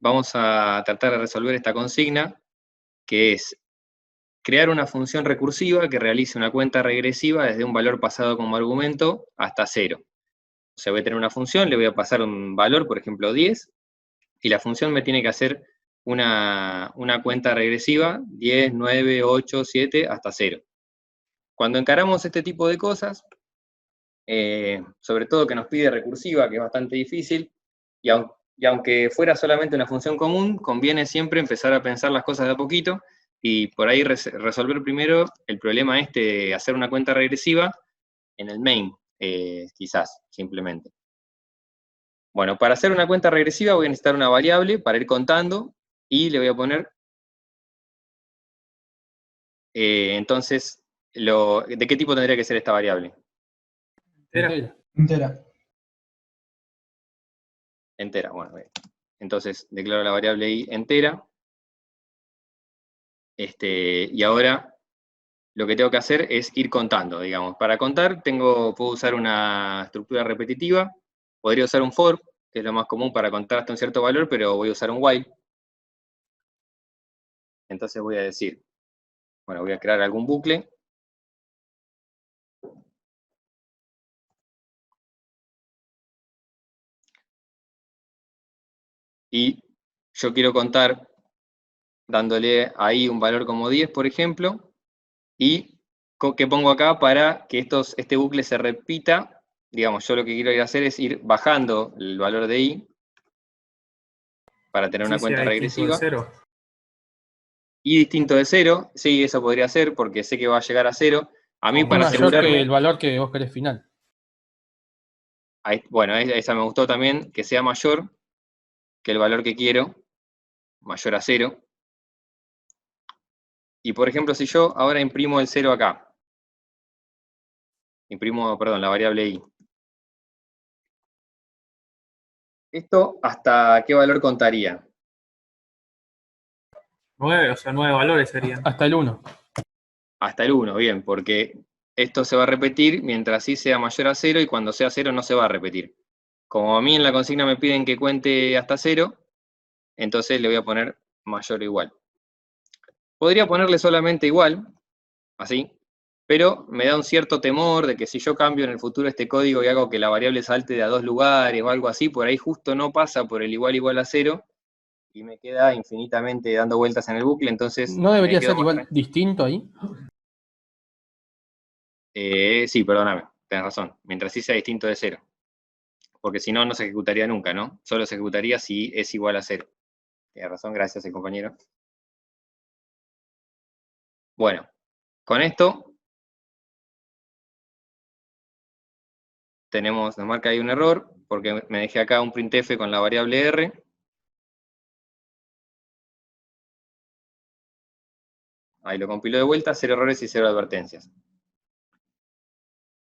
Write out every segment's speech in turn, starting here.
vamos a tratar de resolver esta consigna, que es crear una función recursiva que realice una cuenta regresiva desde un valor pasado como argumento hasta 0. O sea, voy a tener una función, le voy a pasar un valor, por ejemplo 10, y la función me tiene que hacer una cuenta regresiva, 10, 9, 8, 7, hasta 0. Cuando encaramos este tipo de cosas, sobre todo que nos pide recursiva, que es bastante difícil, y aunque fuera solamente una función común, conviene siempre empezar a pensar las cosas de a poquito, y por ahí resolver primero el problema de hacer una cuenta regresiva en el main, quizás, simplemente. Bueno, para hacer una cuenta regresiva voy a necesitar una variable para ir contando, y le voy a poner, entonces, ¿de qué tipo tendría que ser esta variable? Entera. Entera, bueno, bien. Entonces declaro la variable i entera. Y ahora lo que tengo que hacer es ir contando, digamos. Para contar puedo usar una estructura repetitiva, podría usar un for, que es lo más común para contar hasta un cierto valor, pero voy a usar un while. Entonces voy a decir, bueno, voy a crear algún bucle. Y yo quiero contar dándole ahí un valor como 10, por ejemplo, y ¿qué pongo acá para que este bucle se repita? Digamos, yo lo que quiero ir a hacer es ir bajando el valor de i para tener una cuenta regresiva. Y distinto de 0, sí, eso podría ser, porque sé que va a llegar a 0. A mí, para asegurarme... mayor que el valor que vos querés final. Bueno, esa me gustó también, que sea mayor que el valor que quiero, mayor a 0. Y por ejemplo, si yo ahora imprimo el 0 acá, la variable i. ¿Esto hasta qué valor contaría? 9, o sea, 9 valores serían. Hasta el 1. Hasta el 1, bien, porque esto se va a repetir mientras i sea mayor a 0, y cuando sea 0 no se va a repetir. Como a mí en la consigna me piden que cuente hasta 0, entonces le voy a poner mayor o igual. Podría ponerle solamente igual, así, pero me da un cierto temor de que si yo cambio en el futuro este código y hago que la variable salte de a 2 lugares o algo así, por ahí justo no pasa por el igual a 0, y me queda infinitamente dando vueltas en el bucle, entonces... ¿No debería ser igual distinto ahí? Sí, perdóname, tenés razón, mientras sí sea distinto de 0. Porque si no, no se ejecutaría nunca, ¿no? Solo se ejecutaría si es igual a 0. Tienes razón, gracias, compañero. Bueno, con esto nos marca ahí un error, porque me dejé acá un printf con la variable r. Ahí lo compilo de vuelta, 0 errores y 0 advertencias.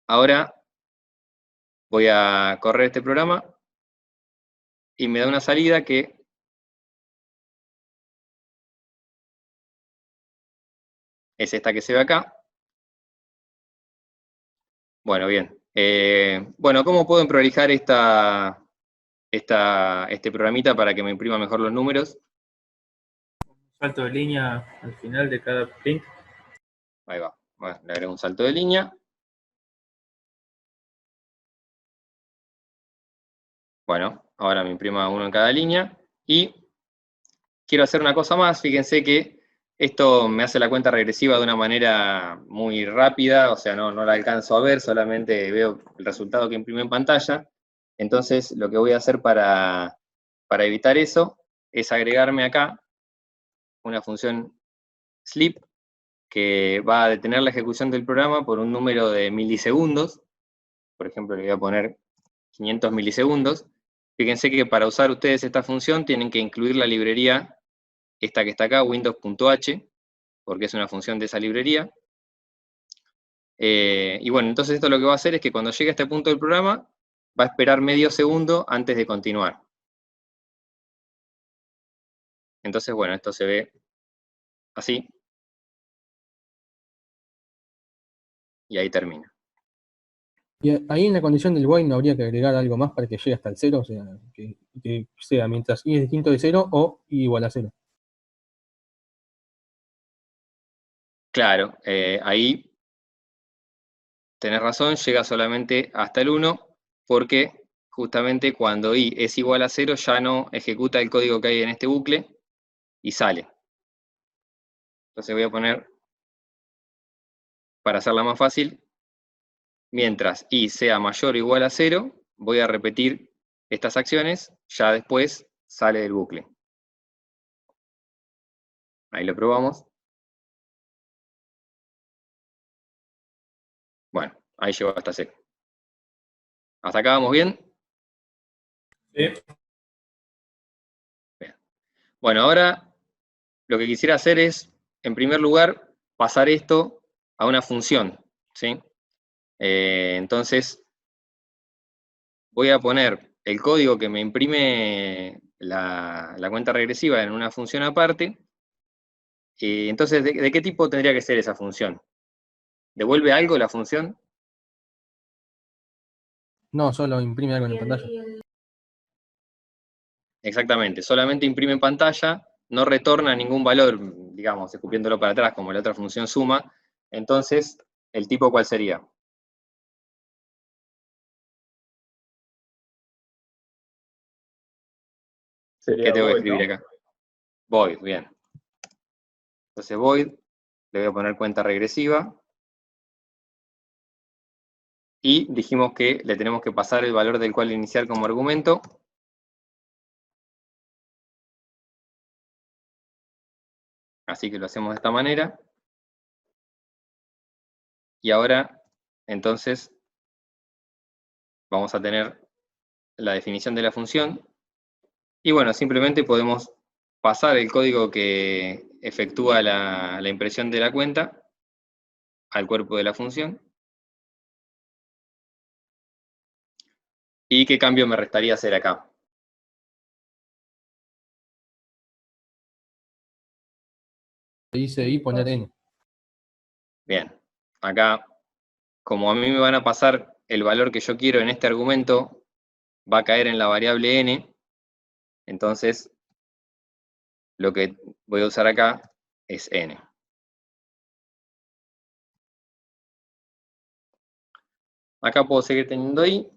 Ahora voy a correr este programa y me da una salida que es esta que se ve acá. Bueno, bien. Bueno, ¿cómo puedo emprolijar este programita para que me imprima mejor los números? Salto de línea al final de cada print. Ahí va. Bueno, le agrego un salto de línea. Bueno, ahora me imprima uno en cada línea. Y quiero hacer una cosa más. Fíjense que esto me hace la cuenta regresiva de una manera muy rápida, o sea, no la alcanzo a ver, solamente veo el resultado que imprime en pantalla. Entonces, lo que voy a hacer para evitar eso es agregarme acá una función sleep que va a detener la ejecución del programa por un número de milisegundos. Por ejemplo, le voy a poner 500 milisegundos. Fíjense que para usar ustedes esta función tienen que incluir la librería, esta que está acá, windows.h, porque es una función de esa librería. Y bueno, entonces esto lo que va a hacer es que cuando llegue a este punto del programa, va a esperar medio segundo antes de continuar. Entonces, bueno, esto se ve así. Y ahí termina. Y ahí en la condición del while no habría que agregar algo más para que llegue hasta el 0, o sea, que sea mientras i es distinto de 0 o i igual a 0. Claro, ahí tenés razón, llega solamente hasta el 1, porque justamente cuando i es igual a 0 ya no ejecuta el código que hay en este bucle y sale. Entonces voy a poner, para hacerla más fácil, mientras i sea mayor o igual a 0, voy a repetir estas acciones, ya después sale del bucle. Ahí lo probamos. Bueno, ahí llegó hasta 0. ¿Hasta acá vamos bien? Sí. Bien. Bueno, ahora lo que quisiera hacer es, en primer lugar, pasar esto a una función, ¿sí? Entonces, voy a poner el código que me imprime la cuenta regresiva en una función aparte. Entonces, ¿de qué tipo tendría que ser esa función? ¿Devuelve algo la función? No, solo imprime algo en la pantalla. Exactamente, solamente imprime en pantalla, no retorna ningún valor, digamos, escupiéndolo para atrás, como la otra función suma. Entonces, ¿el tipo cuál sería? Sería ¿Qué tengo que void, escribir ¿no? acá? Void, bien. Entonces void, le voy a poner cuenta regresiva. Y dijimos que le tenemos que pasar el valor del cual iniciar como argumento. Así que lo hacemos de esta manera. Y ahora, entonces, vamos a tener la definición de la función. Y bueno, simplemente podemos pasar el código que efectúa la impresión de la cuenta al cuerpo de la función. ¿Y qué cambio me restaría hacer acá? Dice i poner n. Bien, acá, como a mí me van a pasar el valor que yo quiero en este argumento, va a caer en la variable n, entonces lo que voy a usar acá es n. Acá puedo seguir teniendo i,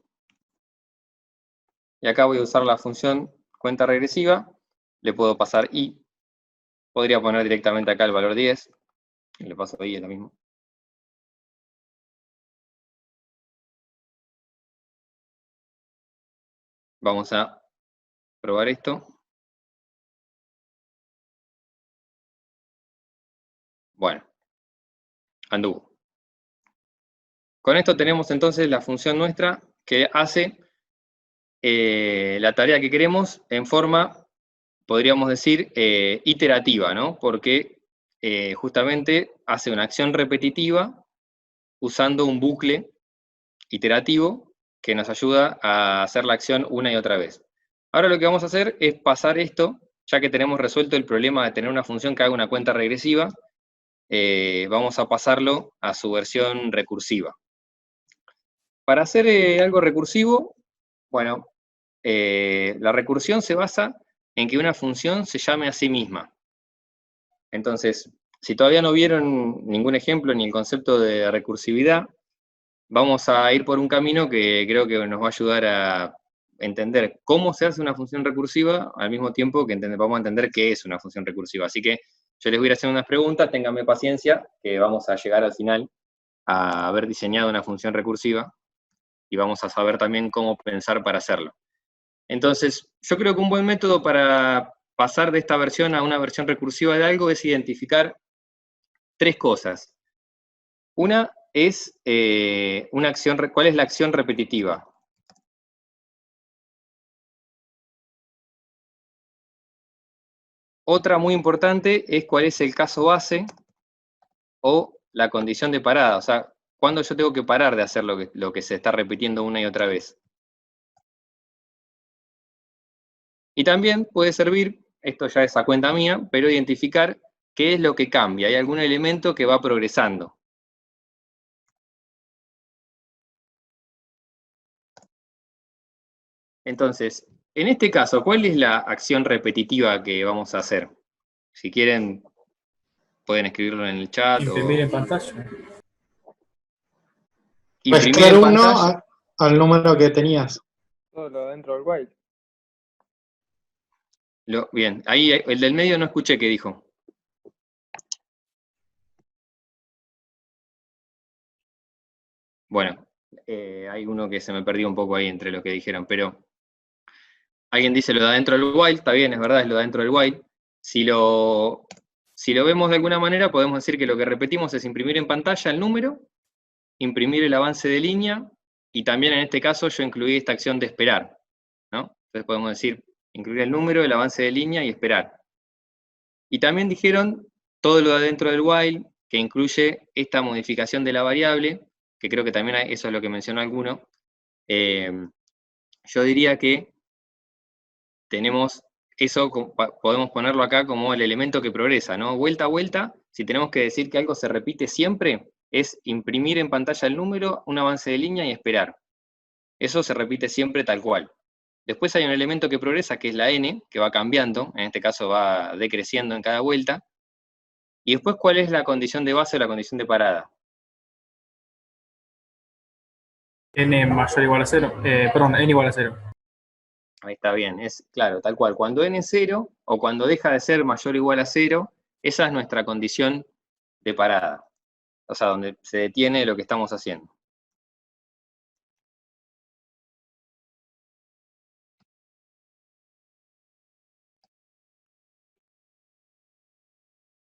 y acá voy a usar la función cuenta regresiva, le puedo pasar i, podría poner directamente acá el valor 10, y le paso i, es lo mismo. Vamos a probar esto. Bueno, anduvo. Con esto tenemos entonces la función nuestra que hace la tarea que queremos en forma, podríamos decir, iterativa, ¿no? Porque justamente hace una acción repetitiva usando un bucle iterativo que nos ayuda a hacer la acción una y otra vez. Ahora lo que vamos a hacer es pasar esto, ya que tenemos resuelto el problema de tener una función que haga una cuenta regresiva, vamos a pasarlo a su versión recursiva. Para hacer algo recursivo, bueno, la recursión se basa en que una función se llame a sí misma. Entonces, si todavía no vieron ningún ejemplo ni el concepto de recursividad, vamos a ir por un camino que creo que nos va a ayudar a entender cómo se hace una función recursiva, al mismo tiempo que vamos a entender qué es una función recursiva. Así que yo les voy a ir haciendo unas preguntas, ténganme paciencia, que vamos a llegar al final a haber diseñado una función recursiva y vamos a saber también cómo pensar para hacerlo. Entonces, yo creo que un buen método para pasar de esta versión a una versión recursiva de algo es identificar tres cosas. Una es una acción, ¿cuál es la acción repetitiva? Otra muy importante es cuál es el caso base o la condición de parada, o sea, cuándo yo tengo que parar de hacer lo que se está repitiendo una y otra vez. Y también puede servir, esto ya es a cuenta mía, pero identificar qué es lo que cambia, hay algún elemento que va progresando. Entonces, en este caso, ¿cuál es la acción repetitiva que vamos a hacer? Si quieren, pueden escribirlo en el chat. Imprimir en pantalla. Imprimir Mezclar en uno pantalla. al número que tenías. Todo lo dentro del while. Bien, ahí el del medio no escuché qué dijo. Bueno, hay uno que se me perdió un poco ahí entre lo que dijeron, pero alguien dice lo de adentro del while, está bien, es verdad, es lo de adentro del while. Si lo vemos de alguna manera, podemos decir que lo que repetimos es imprimir en pantalla el número, imprimir el avance de línea, y también en este caso yo incluí esta acción de esperar, ¿no? Entonces podemos decir, incluir el número, el avance de línea y esperar. Y también dijeron todo lo de adentro del while, que incluye esta modificación de la variable, que creo que también eso es lo que mencionó alguno. Yo diría que tenemos eso, podemos ponerlo acá como el elemento que progresa, ¿no? Vuelta a vuelta, si tenemos que decir que algo se repite siempre, es imprimir en pantalla el número, un avance de línea y esperar. Eso se repite siempre tal cual. Después hay un elemento que progresa, que es la n, que va cambiando, en este caso va decreciendo en cada vuelta. Y después, ¿cuál es la condición de base o la condición de parada? N mayor o igual a 0. Perdón, N igual a 0. Ahí está bien, es claro, tal cual. Cuando n es 0, o cuando deja de ser mayor o igual a 0, esa es nuestra condición de parada. O sea, donde se detiene lo que estamos haciendo.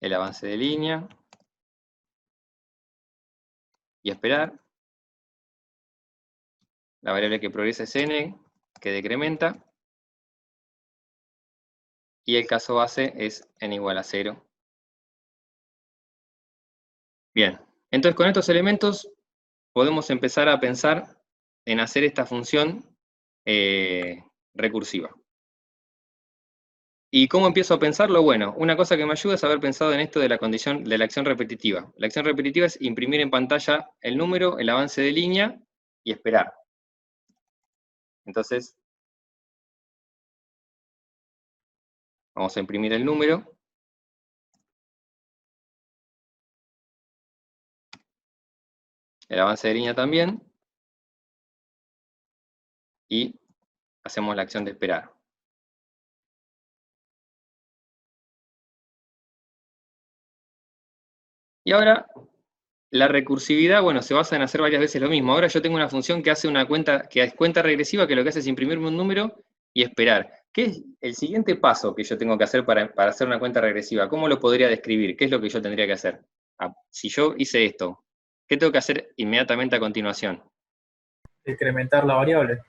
El avance de línea. Y esperar. La variable que progresa es n, que decrementa. Y el caso base es n igual a 0. Bien, entonces con estos elementos podemos empezar a pensar en hacer esta función recursiva. ¿Y cómo empiezo a pensarlo? Bueno, una cosa que me ayuda es haber pensado en esto de la condición de la acción repetitiva. La acción repetitiva es imprimir en pantalla el número, el avance de línea y esperar. Entonces, vamos a imprimir el número. El avance de línea también. Y hacemos la acción de esperar. Y ahora, la recursividad, bueno, se basa en hacer varias veces lo mismo. Ahora yo tengo una función que hace una cuenta, que es cuenta regresiva, que lo que hace es imprimirme un número y esperar. ¿Qué es el siguiente paso que yo tengo que hacer para hacer una cuenta regresiva? ¿Cómo lo podría describir? ¿Qué es lo que yo tendría que hacer? Si yo hice esto, ¿qué tengo que hacer inmediatamente a continuación? Incrementar la variable.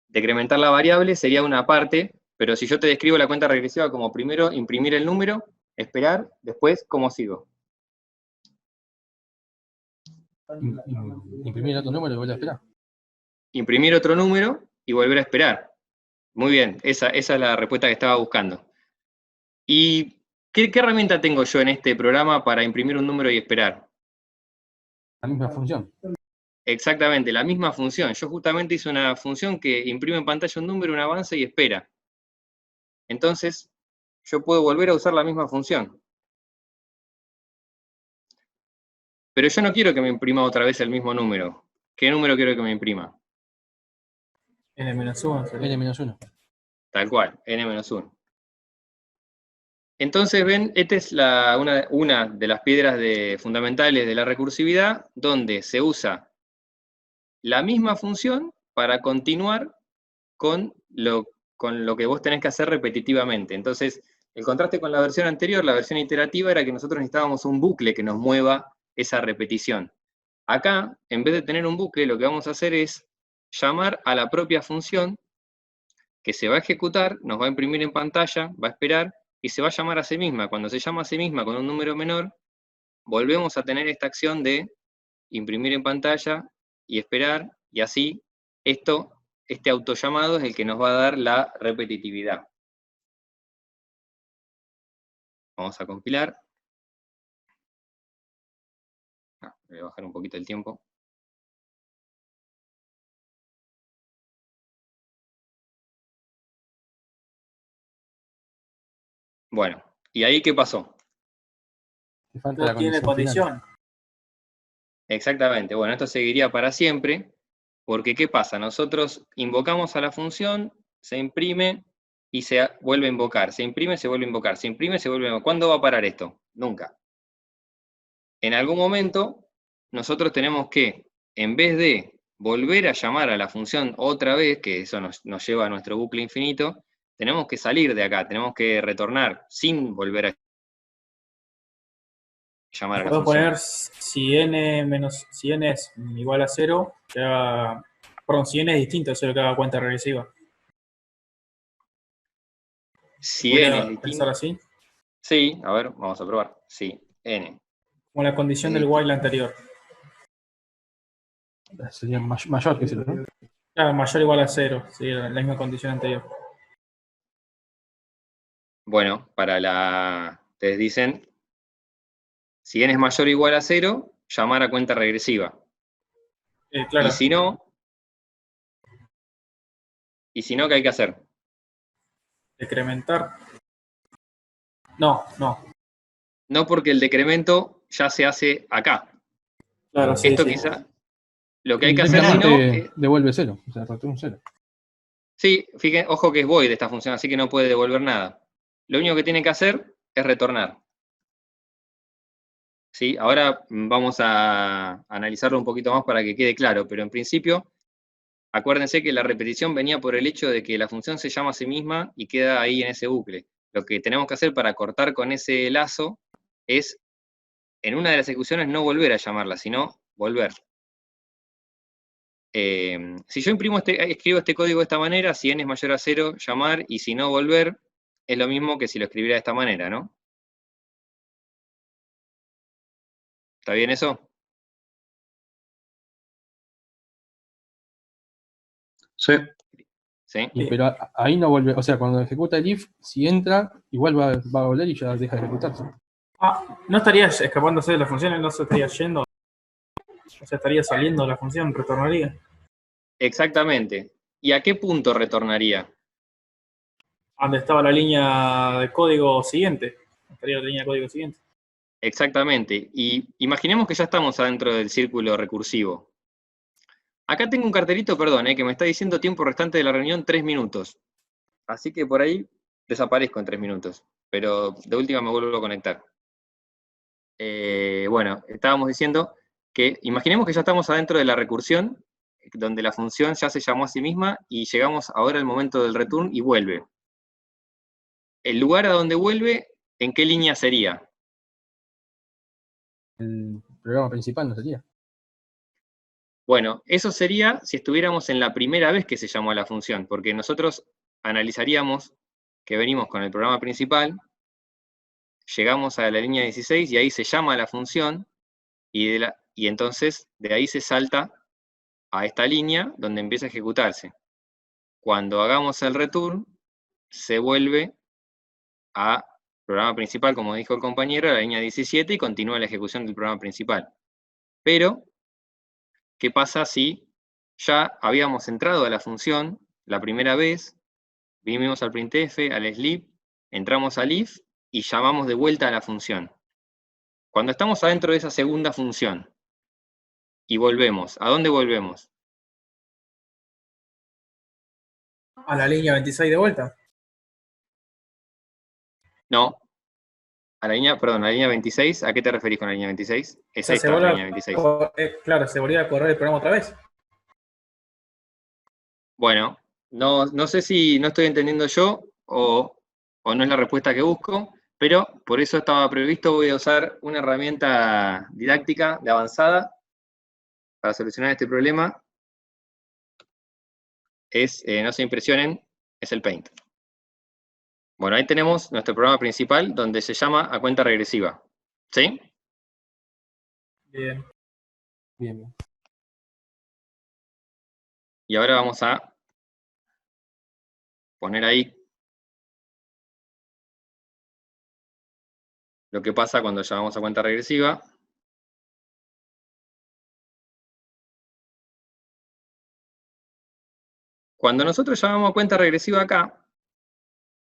Decrementar la variable sería una parte, pero si yo te describo la cuenta regresiva como primero imprimir el número, esperar, después, ¿cómo sigo? Imprimir otro número y volver a esperar. Imprimir otro número y volver a esperar. Muy bien, esa es la respuesta que estaba buscando. ¿Y qué herramienta tengo yo en este programa para imprimir un número y esperar? La misma función. Exactamente, la misma función. Yo justamente hice una función que imprime en pantalla un número, un avance y espera. Entonces, yo puedo volver a usar la misma función. Pero yo no quiero que me imprima otra vez el mismo número. ¿Qué número quiero que me imprima? N-1. N-1. Tal cual, n-1. Entonces, ven, esta es una de las piedras fundamentales de la recursividad, donde se usa la misma función para continuar con lo que vos tenés que hacer repetitivamente. Entonces, el contraste con la versión anterior, la versión iterativa, era que nosotros necesitábamos un bucle que nos mueva esa repetición. Acá, en vez de tener un bucle, lo que vamos a hacer es llamar a la propia función que se va a ejecutar, nos va a imprimir en pantalla, va a esperar, y se va a llamar a sí misma. Cuando se llama a sí misma con un número menor, volvemos a tener esta acción de imprimir en pantalla y esperar, y así este autollamado es el que nos va a dar la repetitividad. Vamos a compilar. Voy a bajar un poquito el tiempo. Bueno, ¿y ahí qué pasó? Te falta la No tiene condición final. condición. Exactamente, bueno, esto seguiría para siempre, porque ¿qué pasa? Nosotros invocamos a la función, se imprime y se vuelve a invocar, se imprime, se vuelve a invocar, se imprime, se vuelve a invocar. ¿Cuándo va a parar esto? Nunca. En algún momento, nosotros tenemos que, en vez de volver a llamar a la función otra vez, que eso nos lleva a nuestro bucle infinito, tenemos que salir de acá, tenemos que retornar sin volver a llamar a la Puedo función. poner si n es igual a 0, perdón, si n es distinto a 0 que haga cuenta regresiva. Si ¿Podría n es pensar distinto, así? sí, a ver, vamos a probar. Sí, n Como la condición es del distinto. while anterior. Sería mayor que 0, ¿no? Claro, mayor o igual a 0, sí, la misma condición anterior. Bueno, ustedes dicen, si n es mayor o igual a 0, llamar a cuenta regresiva. Claro, Y si no, ¿qué hay que hacer? decrementar. No. No, porque el decremento ya se hace acá. Claro, sí, Esto sí. quizá, lo que hay Y que hacer si no, directamente devuelve 0, o sea, retorna un 0. sí, fíjense, ojo que es void esta función, así que no puede devolver nada. Lo único que tiene que hacer es retornar. ¿Sí? Ahora vamos a analizarlo un poquito más para que quede claro, pero en principio, acuérdense que la repetición venía por el hecho de que la función se llama a sí misma y queda ahí en ese bucle. Lo que tenemos que hacer para cortar con ese lazo es, en una de las ejecuciones, no volver a llamarla, sino volver. Si yo escribo este código de esta manera, si n es mayor a 0, llamar, y si no, volver, es lo mismo que si lo escribiera de esta manera, ¿no? ¿Está bien eso? Sí. ¿Sí? Pero ahí no vuelve, o sea, cuando ejecuta el if, si entra, igual va a volver y ya deja de ejecutarse. ¿No estarías escapándose de la función? ¿No se estaría yendo? O sea, estaría saliendo de la función, retornaría. Exactamente. ¿Y a qué punto retornaría? Donde estaba la línea de código siguiente. Estaría la línea de código siguiente. Exactamente. Y imaginemos que ya estamos adentro del círculo recursivo. Acá tengo un cartelito, perdón, que me está diciendo tiempo restante de la reunión 3 minutos. Así que por ahí desaparezco en 3 minutos. Pero de última me vuelvo a conectar. Bueno, estábamos diciendo que imaginemos que ya estamos adentro de la recursión, donde la función ya se llamó a sí misma y llegamos ahora al momento del return y vuelve. El lugar a donde vuelve, ¿en qué línea sería? El programa principal no sería. Bueno, eso sería si estuviéramos en la primera vez que se llamó a la función, porque nosotros analizaríamos que venimos con el programa principal, llegamos a la línea 16 y ahí se llama a la función y entonces de ahí se salta a esta línea donde empieza a ejecutarse. Cuando hagamos el return, se vuelve a programa principal, como dijo el compañero, a la línea 17 y continúa la ejecución del programa principal. Pero, ¿qué pasa si ya habíamos entrado a la función la primera vez, vinimos al printf, al sleep, entramos al if y llamamos de vuelta a la función? Cuando estamos adentro de esa segunda función y volvemos, ¿a dónde volvemos? A la línea 26 de vuelta. No, a la línea 26, ¿a qué te referís con la línea 26? Es O sea, esta, la línea 26. claro, se volvía a correr el programa otra vez. Bueno, no sé si no estoy entendiendo yo o no es la respuesta que busco, pero por eso estaba previsto, voy a usar una herramienta didáctica de avanzada para solucionar este problema. No se impresionen, es el Paint. Bueno, ahí tenemos nuestro programa principal donde se llama a cuenta regresiva. ¿Sí? Bien. Bien. Y ahora vamos a poner ahí lo que pasa cuando llamamos a cuenta regresiva. Cuando nosotros llamamos a cuenta regresiva acá,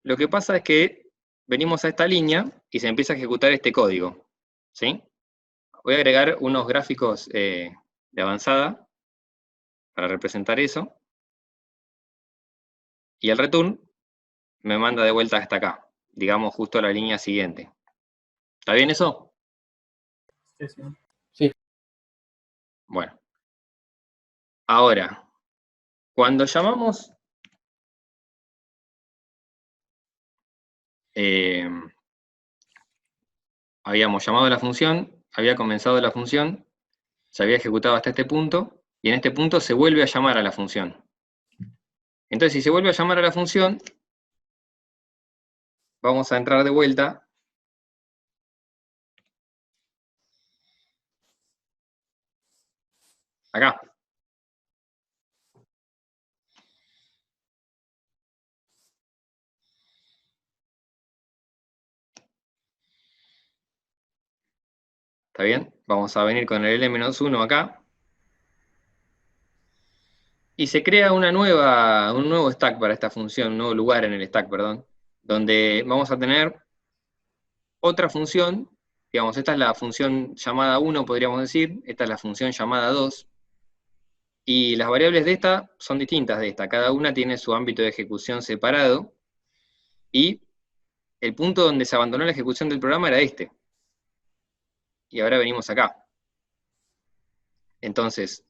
lo que pasa es que venimos a esta línea y se empieza a ejecutar este código, ¿sí? Voy a agregar unos gráficos de avanzada para representar eso. Y el return me manda de vuelta hasta acá, digamos justo a la línea siguiente. ¿Está bien eso? Sí, sí. Sí. Bueno. Ahora, cuando llamamos habíamos llamado a la función, había comenzado la función, se había ejecutado hasta este punto, y en este punto se vuelve a llamar a la función. Entonces, si se vuelve a llamar a la función, vamos a entrar de vuelta. Acá. ¿Está bien? Vamos a venir con el L-1 acá. Y se crea un nuevo stack para esta función, un nuevo lugar en el stack, perdón, donde vamos a tener otra función, digamos, esta es la función llamada 1, podríamos decir, esta es la función llamada 2, y las variables de esta son distintas de esta, cada una tiene su ámbito de ejecución separado, y el punto donde se abandonó la ejecución del programa era este. Y ahora venimos acá. Entonces,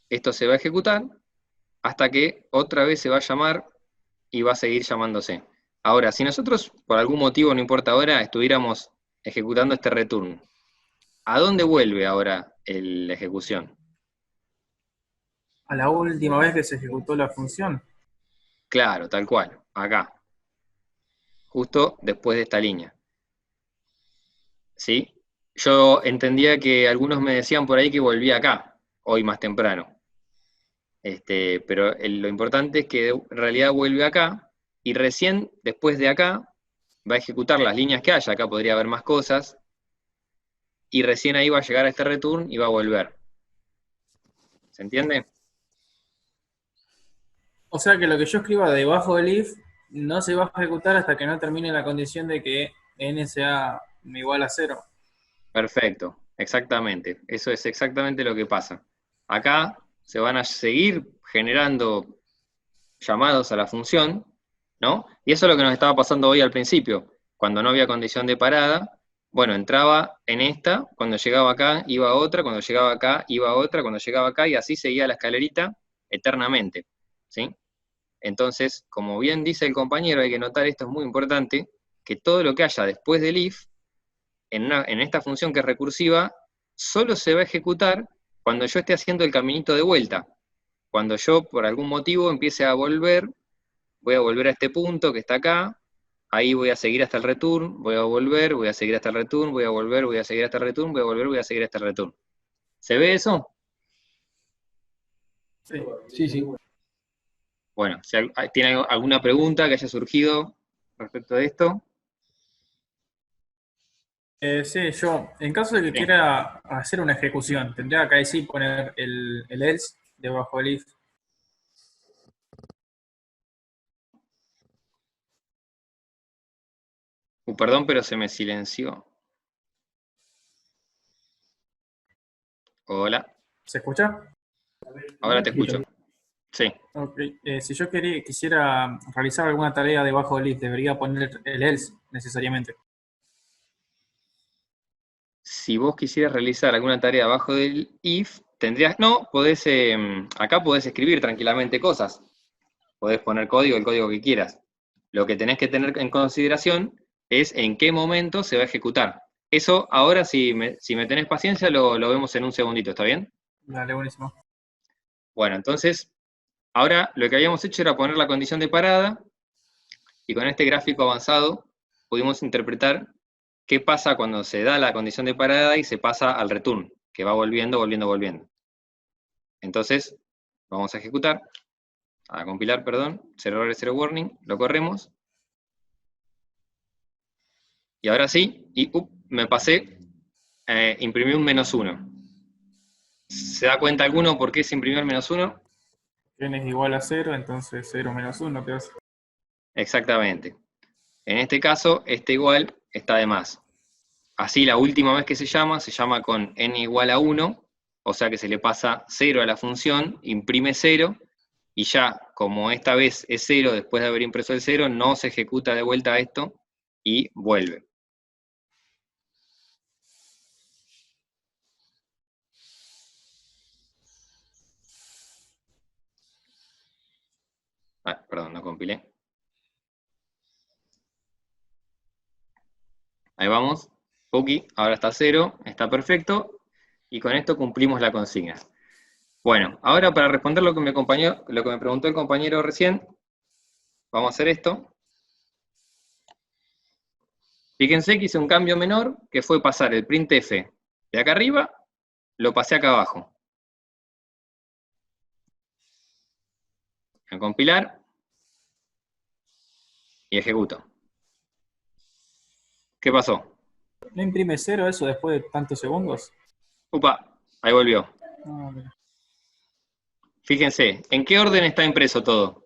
esto se va a ejecutar hasta que otra vez se va a llamar y va a seguir llamándose. Ahora, si nosotros, por algún motivo, no importa ahora, estuviéramos ejecutando este return, ¿a dónde vuelve ahora la ejecución? A la última vez que se ejecutó la función. Claro, tal cual, acá. Justo después de esta línea. ¿Sí? Yo entendía que algunos me decían por ahí que volvía acá, hoy más temprano. Pero lo importante es que en realidad vuelve acá, y recién después de acá va a ejecutar las líneas que haya, acá podría haber más cosas, y recién ahí va a llegar a este return y va a volver. ¿Se entiende? O sea que lo que yo escriba debajo del if no se va a ejecutar hasta que no termine la condición de que n sea igual a 0. Perfecto, exactamente. Eso es exactamente lo que pasa. Acá se van a seguir generando llamados a la función, ¿no? Y eso es lo que nos estaba pasando hoy al principio. Cuando no había condición de parada, bueno, entraba en esta, cuando llegaba acá iba a otra, cuando llegaba acá iba a otra, cuando llegaba acá, y así seguía la escalerita eternamente, ¿sí? Entonces, como bien dice el compañero, hay que notar, esto es muy importante, que todo lo que haya después del if, en esta función que es recursiva, solo se va a ejecutar cuando yo esté haciendo el caminito de vuelta. Cuando yo, por algún motivo, empiece a volver, voy a volver a este punto que está acá, ahí voy a seguir hasta el return, voy a volver, voy a seguir hasta el return, voy a volver, voy a seguir hasta el return, voy a volver, voy a seguir hasta el return. ¿Se ve eso? Sí. Sí, sí. Bueno, si tiene alguna pregunta que haya surgido respecto de esto. Sí, yo, en caso de que Bien. quiera hacer una ejecución, tendría que ahí sí poner el else debajo del if. Perdón, pero se me silenció. Hola, ¿Se escucha? ahora te escucho. Sí, Ok. Si yo quisiera realizar alguna tarea debajo del if, debería poner el else necesariamente. si vos quisieras realizar alguna tarea abajo del if, tendrías, no, podés, acá podés escribir tranquilamente cosas. Podés poner código, el código que quieras. Lo que tenés que tener en consideración es en qué momento se va a ejecutar. Eso ahora, si me tenés paciencia, lo vemos en un segundito, ¿está bien? Dale, buenísimo. Bueno, entonces, ahora lo que habíamos hecho era poner la condición de parada, y con este gráfico avanzado pudimos interpretar qué pasa cuando se da la condición de parada y se pasa al return, que va volviendo, volviendo, volviendo. Entonces, vamos a ejecutar, a compilar, perdón, 0 error, 0 warning, lo corremos. Y ahora sí, y me pasé, imprimí un -1. ¿Se da cuenta alguno por qué se imprimió el -1? N es igual a 0, entonces 0 menos 1 te hace. Exactamente. En este caso, este igual está de más. Así, la última vez que se llama con n igual a 1, o sea que se le pasa 0 a la función, imprime 0, y ya, como esta vez es 0 después de haber impreso el 0, no se ejecuta de vuelta esto, y vuelve. Ah, perdón, no compilé. Ahí vamos. Puki, ahora está 0, está perfecto. Y con esto cumplimos la consigna. Bueno, ahora para responder lo que me preguntó el compañero recién, vamos a hacer esto. Fíjense que hice un cambio menor, que fue pasar el printf de acá arriba, lo pasé acá abajo. A compilar. Y ejecuto. ¿Qué pasó? ¿No imprime 0 eso después de tantos segundos? Upa, ahí volvió. Ah, mira. Fíjense, ¿en qué orden está impreso todo?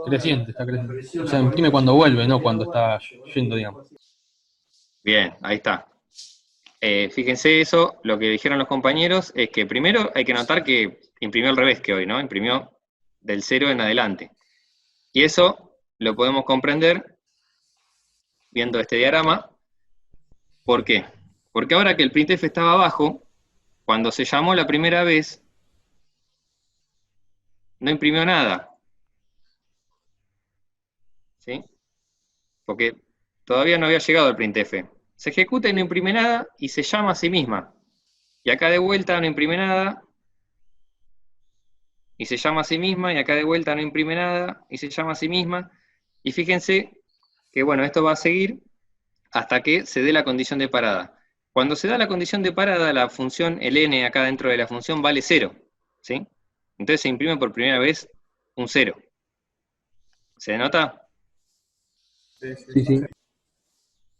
Creciente, está creciente. O sea, imprime cuando vuelve, no cuando está yendo, digamos. Bien, ahí está. Fíjense eso, lo que dijeron los compañeros es que primero hay que notar que imprimió al revés que hoy, ¿no? Imprimió del 0 en adelante. Y eso lo podemos comprender viendo este diagrama. ¿Por qué? Porque ahora que el printf estaba abajo, cuando se llamó la primera vez, no imprimió nada. ¿Sí? Porque todavía no había llegado el printf. Se ejecuta y no imprime nada, y se llama a sí misma. Y acá de vuelta no imprime nada, y se llama a sí misma, y acá de vuelta no imprime nada, y se llama a sí misma. Y fíjense que, bueno, esto va a seguir hasta que se dé la condición de parada. Cuando se da la condición de parada, la función, el n acá dentro de la función vale 0, ¿sí? Entonces se imprime por primera vez un 0. ¿Se nota? Sí, sí.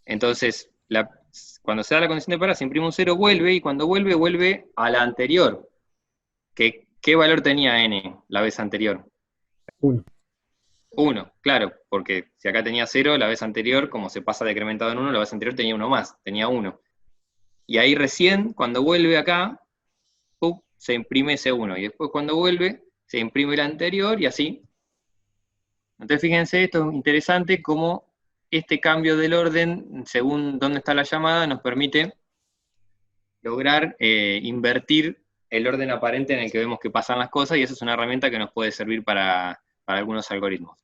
Entonces, cuando se da la condición de parada, se imprime un 0, vuelve, y cuando vuelve, vuelve a la anterior. ¿Qué valor tenía n la vez anterior? 1. 1, claro, porque si acá tenía 0, la vez anterior, como se pasa decrementado en 1, la vez anterior tenía 1 más, tenía 1. Y ahí recién, cuando vuelve acá, se imprime ese 1, y después cuando vuelve, se imprime el anterior, y así. Entonces fíjense, esto es interesante, cómo este cambio del orden, según dónde está la llamada, nos permite lograr invertir el orden aparente en el que vemos que pasan las cosas, y eso es una herramienta que nos puede servir para algunos algoritmos.